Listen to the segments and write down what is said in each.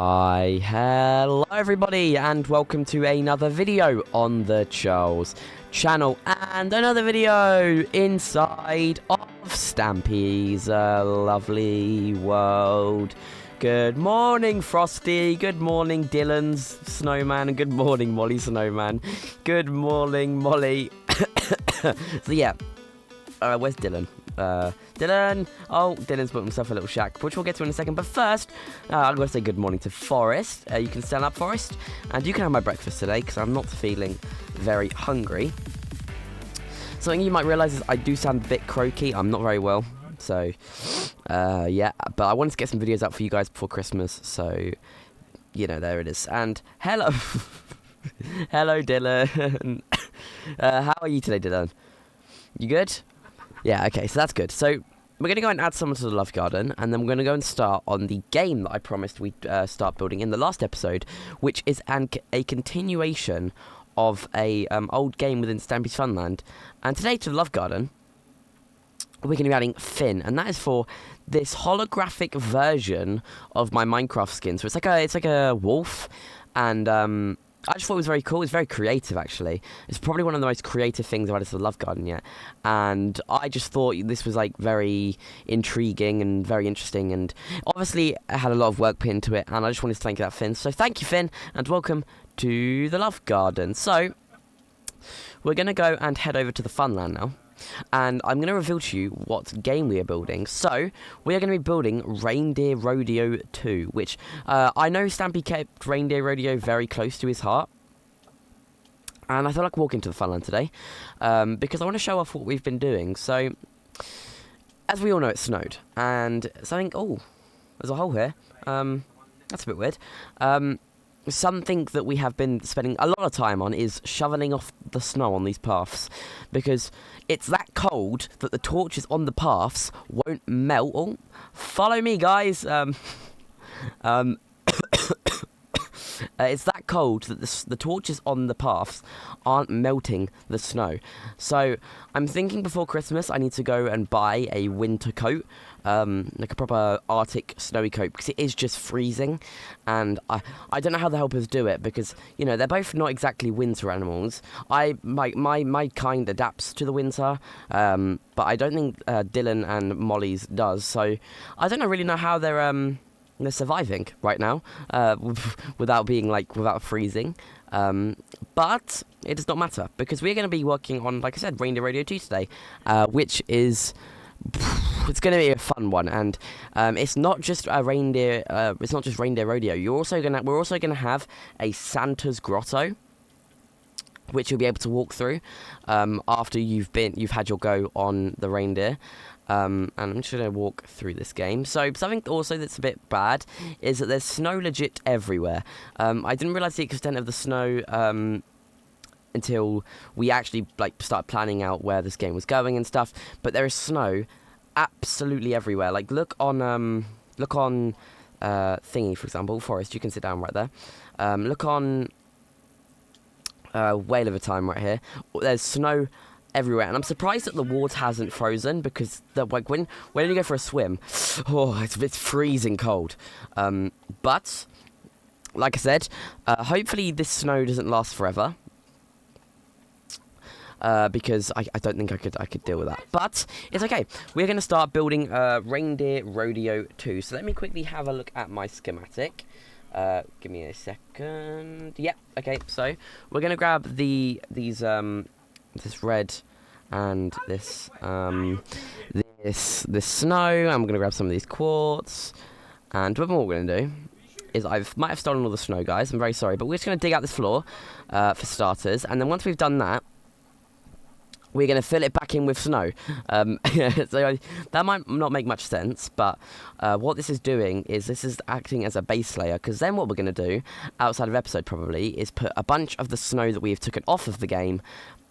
Hi, hello everybody, and welcome to another video on the Charles channel, and another video inside of Stampy's lovely world. Good morning, Frosty. Good morning, Dylan's snowman, and good morning, Molly snowman. Good morning, Molly. So yeah, where's Dylan? Dylan! Oh, Dylan's built himself a little shack, which we'll get to in a second. But first, I'm going to say good morning to Forrest. You can stand up, Forrest. And you can have my breakfast today, because I'm not feeling very hungry. Something you might realise is I do sound a bit croaky. I'm not very well. So, yeah. But I wanted to get some videos out for you guys before Christmas. So, you know, there it is. And hello. Hello, Dylan. How are you today, Dylan? You good? Yeah, okay, so that's good. So, we're going to go and add someone to the love garden, and then we're going to go and start on the game that I promised we'd start building in the last episode, which is a continuation of a old game within Stampy's Funland. And today, to the love garden, we're going to be adding Finn, and that is for this holographic version of my Minecraft skin. So it's like a wolf, and I just thought it was very cool. It's very creative, actually. It's probably one of the most creative things I've added to the love garden yet. And I just thought this was like very intriguing and very interesting. And obviously, I had a lot of work put into it. And I just wanted to thank you, Finn. So thank you, Finn, and welcome to the love garden. So we're going to go and head over to the Funland now. And I'm going to reveal to you what game we are building. So, we are going to be building Reindeer Rodeo 2, which I know Stampy kept Reindeer Rodeo very close to his heart. And I thought I'd walk into the Funland today, because I want to show off what we've been doing. So, as we all know, it snowed. And something... Oh, there's a hole here. That's a bit weird. Something that we have been spending a lot of time on is shoveling off the snow on these paths, because it's that cold that the torches on the paths won't melt. Oh, follow me, guys. It's that cold that the torches on the paths aren't melting the snow. So I'm thinking before Christmas I need to go and buy a winter coat, like a proper Arctic snowy coat, because it is just freezing. And I don't know how the helpers do it, because, you know, they're both not exactly winter animals. My kind adapts to the winter, but I don't think Dylan and Molly's does. So I don't really know how they're surviving right now, without freezing. But it does not matter, because we're going to be working on, like I said, Reindeer Rodeo 2 today, which is... It's going to be a fun one, and it's not just a reindeer. It's not just Reindeer Rodeo. We're also gonna have a Santa's Grotto, which you'll be able to walk through after you've had your go on the reindeer. And I'm just going to walk through this game. So something also that's a bit bad is that there's snow legit everywhere. I didn't realise the extent of the snow until we actually start planning out where this game was going and stuff. But there is snow absolutely everywhere. Like look on Thingy, for example, Forest. You can sit down right there. Look on Whale of a Time right here. There's snow everywhere, and I'm surprised that the water hasn't frozen, because when you go for a swim, oh, it's freezing cold. But like I said, hopefully this snow doesn't last forever, because I don't think I could deal with that. But it's okay. We're going to start building Reindeer Rodeo 2. So let me quickly have a look at my schematic. Give me a second. Yeah. Okay. So we're going to grab these this red and this this snow. I'm gonna grab some of these quartz, and what we're gonna do is might have stolen all the snow, guys. I'm very sorry, but we're just gonna dig out this floor for starters, and then once we've done that, we're going to fill it back in with snow. So that might not make much sense, but what this is doing is this is acting as a base layer, because then what we're going to do, outside of episode probably, is put a bunch of the snow that we've taken off of the game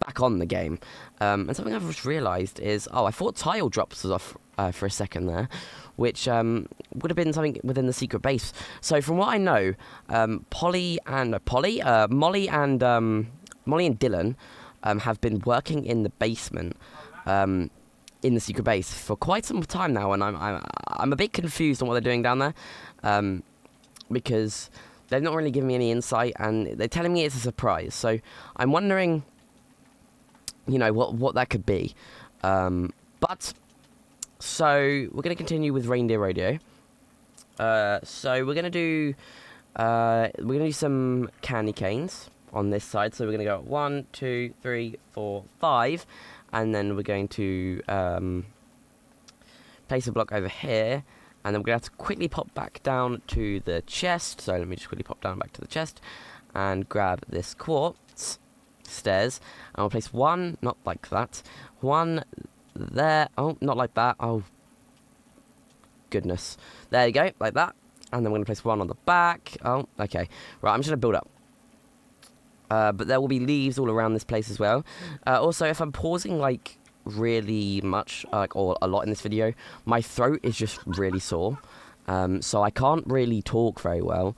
back on the game. And something I've just realised is, I thought tile drops was off for a second there, which would have been something within the secret base. So from what I know, Molly and Dylan have been working in the basement in the secret base for quite some time now, and I'm a bit confused on what they're doing down there. because they've not really given me any insight, and they're telling me it's a surprise. So I'm wondering, you know, what that could be. But so we're gonna continue with Reindeer Rodeo. So we're gonna do some candy canes on this side. So we're gonna go 1, 2, 3, 4, 5, and then we're going to place a block over here, and then we're gonna have to quickly pop back down to the chest. So let me just quickly pop down back to the chest and grab this quartz stairs, and we'll place one, not like that, one there. Oh, not like that. Oh goodness, there you go, like that. And then we're gonna place one on the back. Oh, okay, right, I'm just gonna build up. But there will be leaves all around this place as well. Also, if I'm pausing like really much, or a lot in this video, my throat is just really sore, so I can't really talk very well.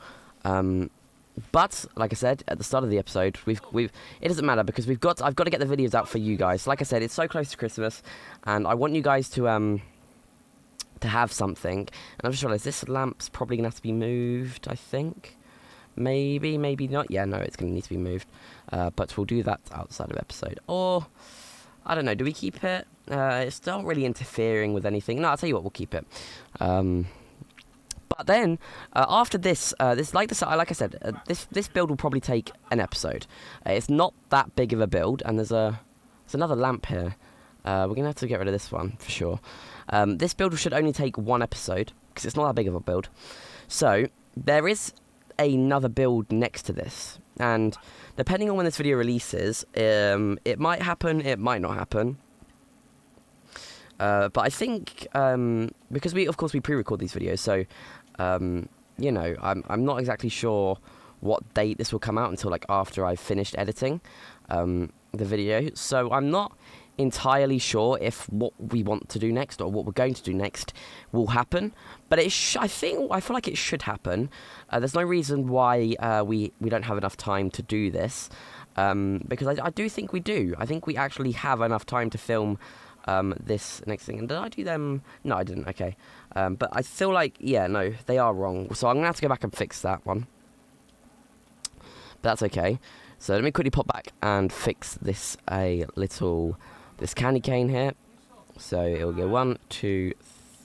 But like I said at the start of the episode, it doesn't matter, because I've got to get the videos out for you guys. Like I said, it's so close to Christmas, and I want you guys to have something. And I've just realised this lamp's probably gonna have to be moved. I think maybe not. Yeah, no, it's gonna need to be moved. But we'll do that outside of episode, or I don't know. Do we keep it? It's not really interfering with anything. No, I'll tell you what, we'll keep it. But then after this, like I said, this build will probably take an episode. It's not that big of a build, and there's another lamp here. We're gonna have to get rid of this one for sure. This build should only take one episode because it's not that big of a build. So there is another build next to this, and depending on when this video releases, it might happen, it might not happen. But I think because we pre-record these videos, so you know, I'm not exactly sure what date this will come out until like after I've finished editing the video. So I'm not entirely sure if what we want to do next, or what we're going to do next, will happen. But I feel like it should happen. There's no reason why we don't have enough time to do this, because I do think we do. I think we actually have enough time to film this next thing. And did I do them? No, I didn't. Okay. But I feel like, yeah, no, they are wrong. So I'm gonna have to go back and fix that one. But that's okay. So let me quickly pop back and fix this this candy cane here. So it'll go 1, 2,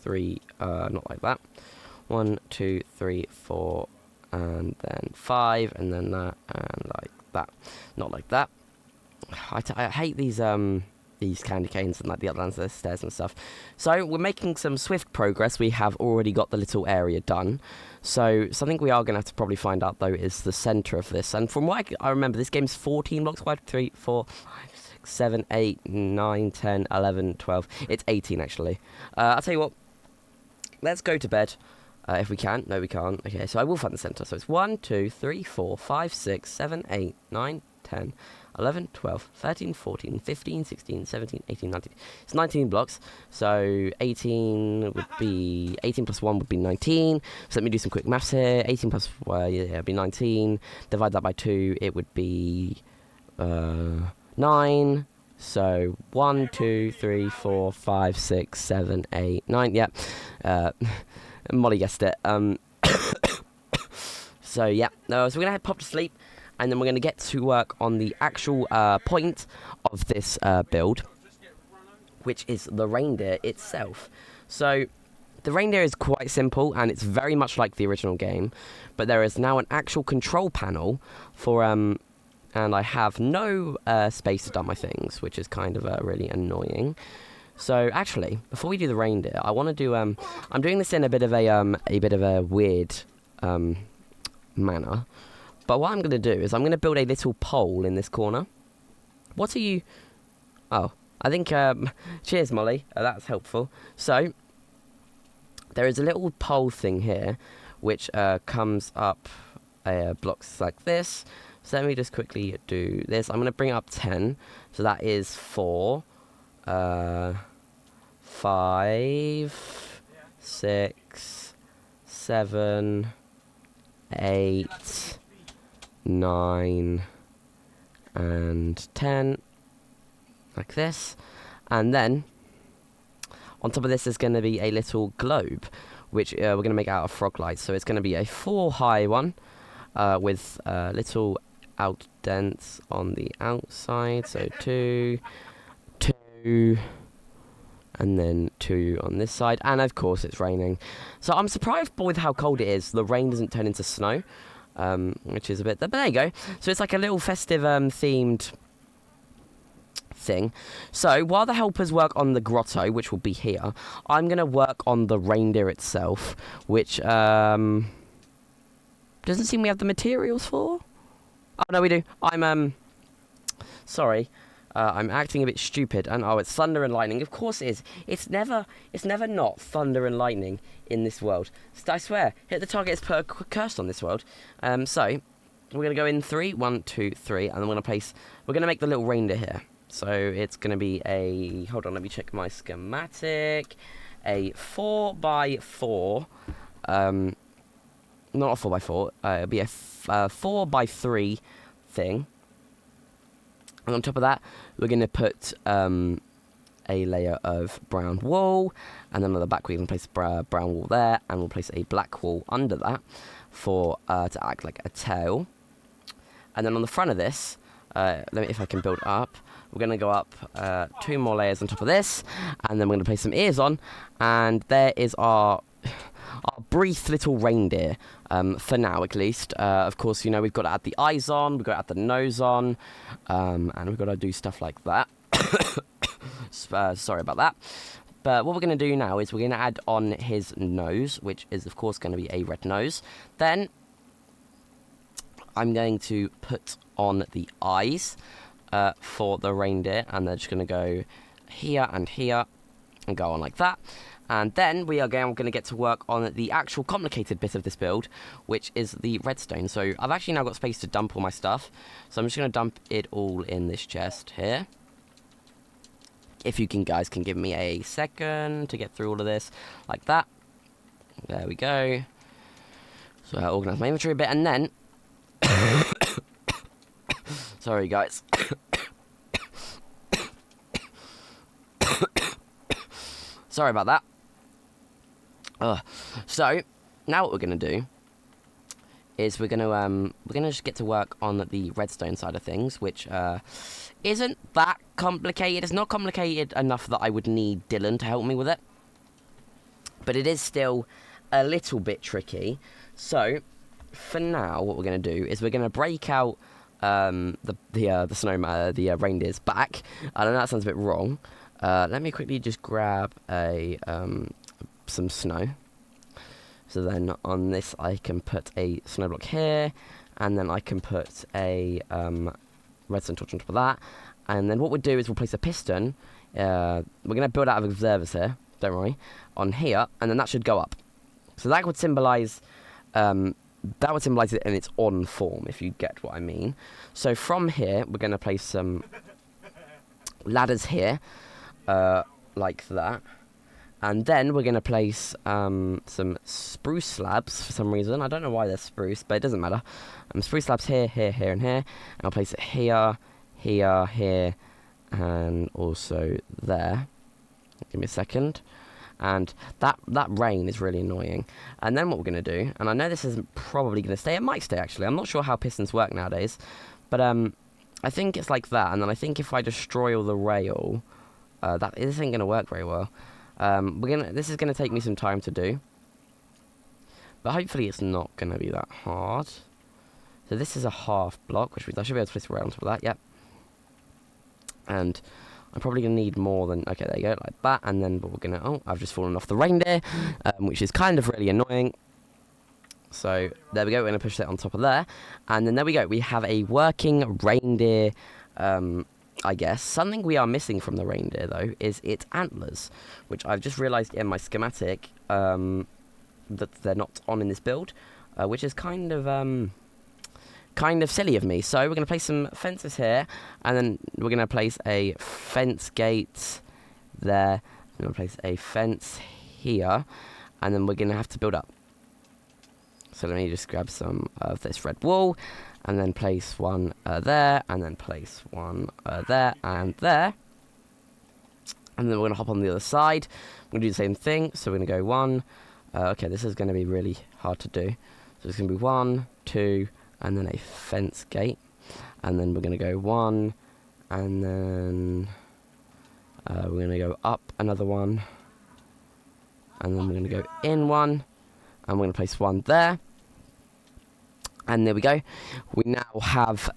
3, not like that. 1, 2, 3, 4, and then 5, and then that, and like that. Not like that. I hate these candy canes and like the other stairs and stuff. So we're making some swift progress. We have already got the little area done. So something we are going to have to probably find out though is the center of this. And from what I remember, this game's 14 blocks wide. 3, 4, 5, 6, 7, 8, 9, 10, 11, 12. It's 18 actually. I'll tell you what. Let's go to bed. If we can. No, we can't. Okay, so I will find the center. So it's 1, 2, 3, 4, 5, 6, 7, 8, 9, 10, 11, 12, 13, 14, 15, 16, 17, 18, 19. It's 19 blocks. So 18 plus 1 would be 19. So let me do some quick maths here. 18 plus, it'd be 19. Divide that by 2, it would be 9. So 1, 2, 3, 4, 5, 6, 7, 8, 9. Yeah. Molly guessed it. So yeah. So we're going to pop to sleep. And then we're going to get to work on the actual point of this build, which is the reindeer itself. So the reindeer is quite simple, and it's very much like the original game, but there is now an actual control panel for and I have no space to dump my things, which is kind of really annoying. So actually, before we do the reindeer, I want to do I'm doing this in a bit of a weird manner. But what I'm going to do is I'm going to build a little pole in this corner. What are you... Oh, I think... cheers, Molly. That's helpful. So, there is a little pole thing here, which comes up blocks like this. So let me just quickly do this. I'm going to bring it up 10. So that is 4, 5, 6, 7, 8... 9 and 10, like this. And then on top of this is going to be a little globe, which we're going to make out of frog lights. So it's going to be a 4 high one with little outdents on the outside. So 2, 2, and then 2 on this side. And of course it's raining. So I'm surprised with how cold it is. The rain doesn't turn into snow, which is a bit... But there you go. So it's like a little festive themed thing. So while the helpers work on the grotto, which will be here, I'm going to work on the reindeer itself, which doesn't seem we have the materials for. Oh no, we do. I'm sorry, I'm acting a bit stupid. And oh, it's thunder and lightning. Of course it is. It's never not thunder and lightning in this world. I swear, hit the target is put a curse on this world. So we're gonna go in 3, 1, 2, 3, and then we're gonna make the little reindeer here. So it's going to be a... Hold on, let me check my schematic. A 4x4. Not a 4x4. It'll be a 4x3 thing. And on top of that, we're going to put a layer of brown wool. And then on the back, we're going to place brown wool there. And we'll place a black wool under that for to act like a tail. And then on the front of this, let me, if I can build up... We're going to go up 2 more layers on top of this, and then we're going to place some ears on, and there is our brief little reindeer, for now at least. Of course, you know, we've got to add the eyes on, we've got to add the nose on, and we've got to do stuff like that. Sorry about that. But what we're going to do now is we're going to add on his nose, which is, of course, going to be a red nose. Then I'm going to put on the eyes for the reindeer, and they're just going to go here and go on like that. And then we are going to get to work on the actual complicated bit of this build, which is the redstone. So I've actually now got space to dump all my stuff, so I'm just going to dump it all in this chest here. If you guys can give me a second to get through all of this, like that. There we go. So I organise my inventory a bit, and then sorry guys. Sorry about that. So now what we're gonna do is we're gonna just get to work on the redstone side of things, which isn't that complicated. It's not complicated enough that I would need Dylan to help me with it, but it is still a little bit tricky. So for now, what we're gonna do is we're gonna break out the reindeer's back. I know that sounds a bit wrong. Let me quickly just grab some snow. So then on this I can put a snow block here, and then I can put a redstone torch on top of that. And then what we'll do is we'll place a piston. We're going to build out of observers here, don't worry, on here, and then that should go up. So that would symbolise it in its on form, if you get what I mean. So from here, we're going to place some ladders here, like that. And then we're going to place some spruce slabs for some reason. I don't know why they're spruce, but it doesn't matter. Spruce slabs here, here, here, and here. And I'll place it here, here, here, and also there. Give me a second. And that rain is really annoying. And then what we're going to do, and I know this isn't probably going to stay. It might stay, actually. I'm not sure how pistons work nowadays. But I think it's like that. And then I think if I destroy all the rail, this ain't going to work very well. This is gonna take me some time to do, but hopefully it's not gonna be that hard. So this is a half block, which I should be able to place around for that. Yep. And I'm probably gonna need more than. Okay, there you go, like that. And then what we're gonna. Oh, I've just fallen off the reindeer, which is kind of really annoying. So there we go. We're gonna push that on top of there, and then there we go. We have a working reindeer. I guess. Something we are missing from the reindeer, though, is its antlers, which I've just realised in my schematic that they're not on in this build, which is kind of silly of me. So we're going to place some fences here, and then we're going to place a fence gate there, and we'll place a fence here, and then we're going to have to build up. So let me just grab some of this red wool, and then place one there, and then place one there, and there. And then we're going to hop on the other side. We're going to do the same thing. So we're going to go 1, Okay, this is going to be really hard to do. So it's going to be 1, 2, and then a fence gate. And then we're going to go 1, and then we're going to go up another 1. And then we're going to go in 1. And we're going to place 1 there. And there we go. We now have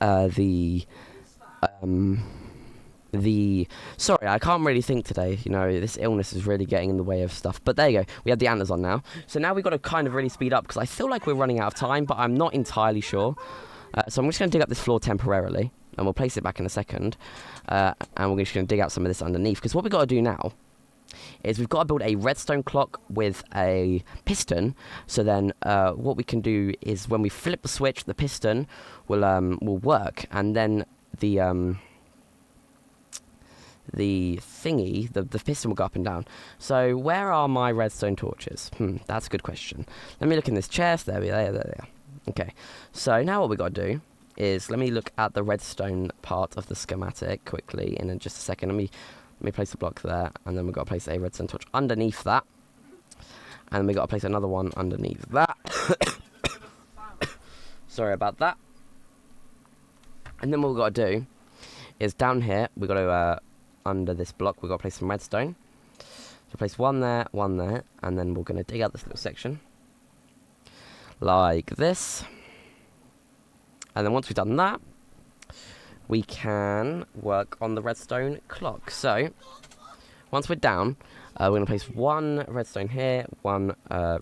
sorry, I can't really think today. You know, this illness is really getting in the way of stuff. But there you go. We have the antlers on now. So now we've got to kind of really speed up because I feel like we're running out of time, but I'm not entirely sure. So I'm just going to dig up this floor temporarily, and we'll place it back in a second. And we're just going to dig out some of this underneath, because what we've got to do now is we've got to build a redstone clock with a piston. So then what we can do is when we flip the switch, the piston will work, and then the thingy, the piston will go up and down. So where are my redstone torches? That's a good question. Let me look in this chest. There we are. Okay, so now what we got to do is, let me look at the redstone part of the schematic quickly in just a second. Let me place a block there, and then we've got to place a redstone torch underneath that, and then we got to place another one underneath that. Sorry about that. And then what we've got to do is down here, we've got to under this block, we've got to place some redstone. So place 1 there, 1 there, and then we're going to dig out this little section like this. And then once we've done that, we can work on the redstone clock. So once we're down, we're going to place 1 redstone here, 1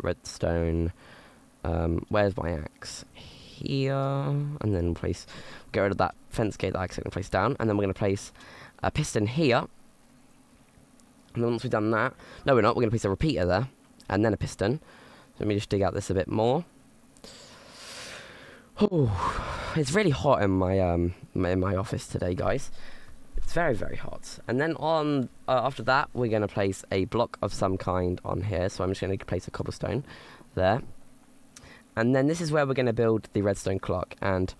redstone, where's my axe? Here, and then get rid of that fence gate that I accidentally placed down, and then we're going to place a piston here. And then once we've done that, no we're not, we're going to place a repeater there, and then a piston. So let me just dig out this a bit more. Oh, it's really hot in my office today, guys. It's very, very hot. And then on after that, we're going to place a block of some kind on here. So I'm just going to place a cobblestone there. And then this is where we're going to build the redstone clock. And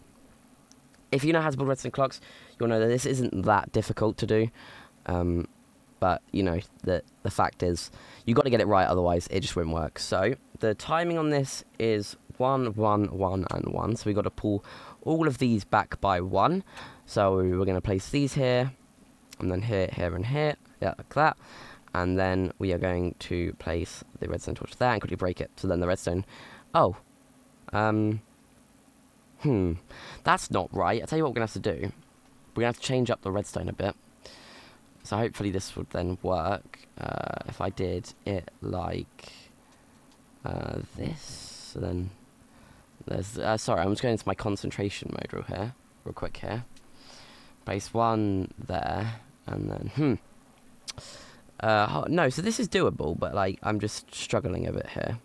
if you know how to build redstone clocks, you'll know that this isn't that difficult to do. But, you know, the fact is, you've got to get it right, otherwise it just won't work. So the timing on this is 1, 1, 1, and 1. So we've got to pull all of these back by 1. So we're going to place these here, and then here, here, and here. Yeah, like that. And then we are going to place the redstone torch there and quickly break it. So then the redstone... Oh. That's not right. I'll tell you what we're going to have to do. We're going to have to change up the redstone a bit. So hopefully this would then work. If I did it like this. So then there's... sorry, I'm just going into my concentration mode real quick here. Place 1 there. And then... no, so this is doable, but like I'm just struggling a bit here.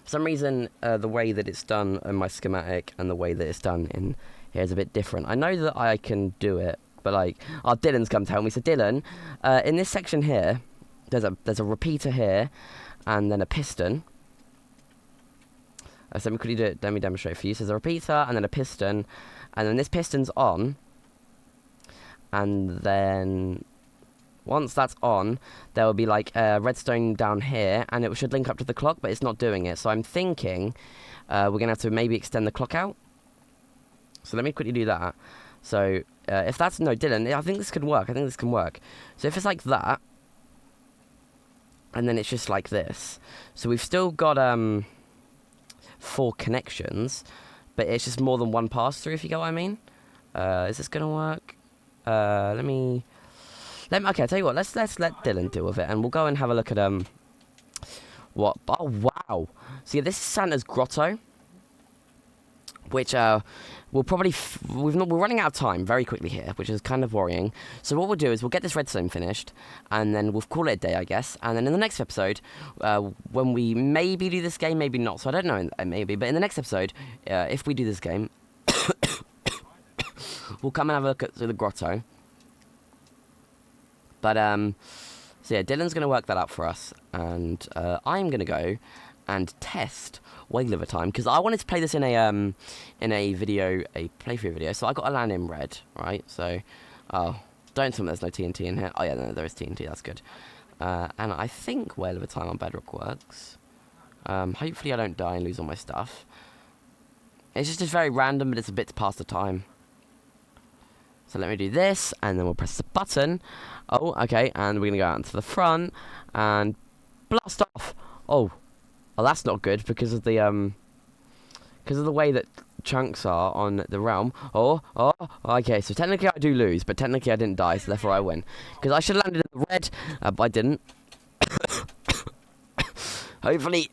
For some reason, the way that it's done in my schematic and the way that it's done in here is a bit different. I know that I can do it, but like, Dylan's come tell me. So Dylan, in this section here, there's a repeater here, and then a piston. So let me quickly do it. Let me demonstrate for you. So there's a repeater and then a piston, and then this piston's on, and then once that's on, there will be like a redstone down here, and it should link up to the clock, but it's not doing it. So I'm thinking we're gonna have to maybe extend the clock out. So let me quickly do that. So if that's no, Dylan, I think this could work. So if it's like that, and then it's just like this, so we've still got 4 connections, but it's just more than one pass through, if you get what I mean. Is this gonna work? Okay, I'll tell you what, let's let Dylan deal with it, and we'll go and have a look at what. Oh wow! So yeah, this is Santa's grotto, which we'll probably we're running out of time very quickly here, which is kind of worrying. So what we'll do is we'll get this redstone finished, and then we'll call it a day, I guess. And then in the next episode, when we maybe do this game, maybe not. So I don't know, maybe. But in the next episode, if we do this game, we'll come and have a look at the grotto. But so yeah, Dylan's going to work that out for us, and I'm going to go and test Whale of a Time, because I wanted to play this in a video, a playthrough video. So I got a land in red, right? So don't tell me there's no TNT in here. Oh yeah, no, there is TNT. That's good. And I think Whale of a Time on Bedrock works. Hopefully I don't die and lose all my stuff. It's just very random, but it's a bit to pass the time. So let me do this, and then we'll press the button. Oh, okay, and we're going to go out to the front, and blast off. Oh, well, that's not good because of the way that chunks are on the realm. Oh, okay, so technically I do lose, but technically I didn't die, so therefore I win. Because I should have landed in the red, but I didn't. Hopefully,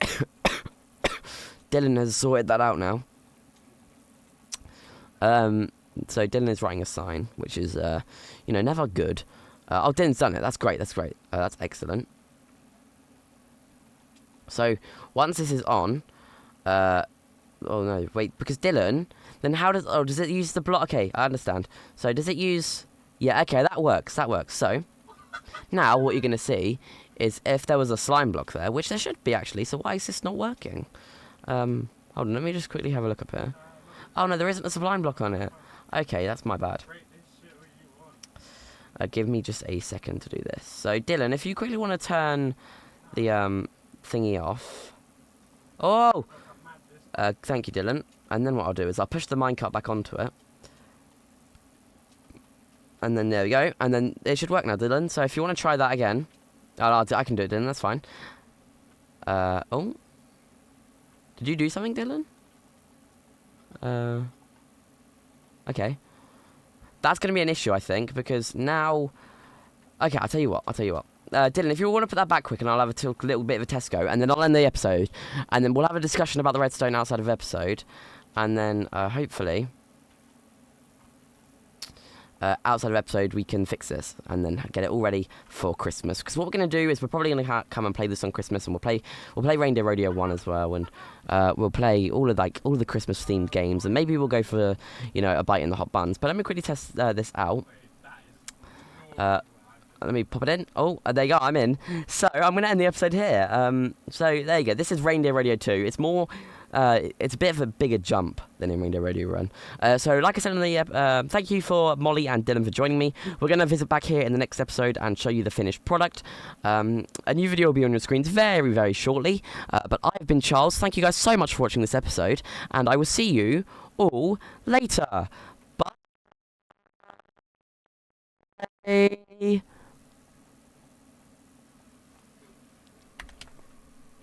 Dylan has sorted that out now. So Dylan is writing a sign, which is, never good. Oh, Dylan's done it. That's great. That's great. That's excellent. So once this is on, oh no, wait, because Dylan, then how does it use the block? Okay, I understand. So does it use? Yeah, okay, that works. That works. So now what you're gonna see is if there was a slime block there, which there should be actually. So why is this not working? Hold on, let me just quickly have a look up here. Oh no, there isn't a slime block on it. Okay, that's my bad. Give me just a second to do this. So Dylan, if you quickly want to turn the thingy off. Oh, thank you, Dylan. And then what I'll do is I'll push the minecart back onto it. And then there we go. And then it should work now, Dylan. So if you want to try that again. I can do it, Dylan. That's fine. Oh. Did you do something, Dylan? Okay. That's going to be an issue, I think, because now... Okay, I'll tell you what. Dylan, if you want to put that back quick, and I'll have a little bit of a test go, and then I'll end the episode, and then we'll have a discussion about the redstone outside of episode, and then, hopefully... outside of episode we can fix this and then get it all ready for Christmas, because what we're going to do is we're probably going to come and play this on Christmas, and we'll play Reindeer Rodeo 1 as well, and we'll play all of the Christmas themed games, and maybe we'll go for a bite in the hot buns. But let me quickly test this out. Let me pop it in. Oh, there you go, I'm in. So I'm going to end the episode here. So there you go, this is Reindeer Rodeo 2. It's more it's a bit of a bigger jump than in Reindeer Rodeo Run. So like I said in the thank you for Molly and Dylan for joining me. We're going to visit back here in the next episode and show you the finished product. A new video will be on your screens very, very shortly. But I've been Charles. Thank you guys so much for watching this episode, and I will see you all later. Bye.